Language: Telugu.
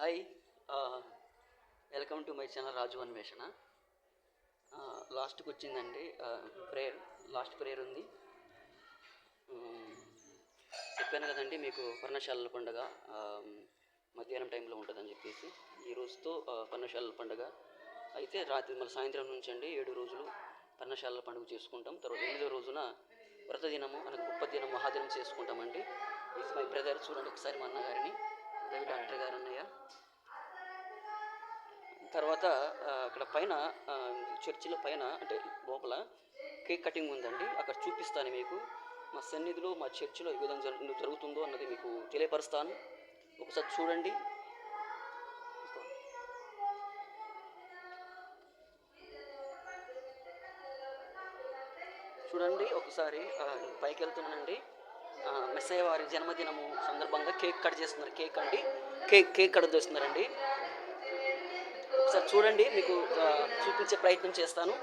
Hi, welcome to my channel Raju Anveshana. లాస్ట్కి వచ్చిందండి ప్రేయర్. లాస్ట్ ప్రేయర్ ఉంది. చెప్పాను కదండి మీకు పర్ణశాలల పండుగ మధ్యాహ్నం టైంలో ఉంటుందని చెప్పేసి. ఈ రోజుతో పర్ణశాలల పండుగ అయితే రాత్రి మళ్ళీ సాయంత్రం నుంచి అండి 7 రోజులు పర్ణశాలల పండుగ చేసుకుంటాం. తర్వాత 8వ రోజున వ్రతదినము అనగా గొప్ప దినం మహాదినం చేసుకుంటామండి. Is my brother. చూడండి ఒకసారి మా అన్నగారిని, రవి డాక్టర్ గారు అన్నయ్య. తర్వాత అక్కడ పైన చర్చిలో పైన అంటే లోపల కేక్ కటింగ్ ఉందండి. అక్కడ చూపిస్తాను మీకు. మా సన్నిధిలో మా చర్చిలో ఏ విధంగా జరుగుతుందో అన్నది మీకు తెలియపరుస్తాను. ఒకసారి చూడండి. చూడండి ఒకసారి పైకి వెళ్తున్నానండి. మెస్సయ్య వారి జన్మదినము సందర్భంగా కేక్ కట్ చేస్తున్నారు. కేక్ కట్ చేస్తున్నారండి. ఒకసారి చూడండి, మీకు చూపించే ప్రయత్నం చేస్తాను.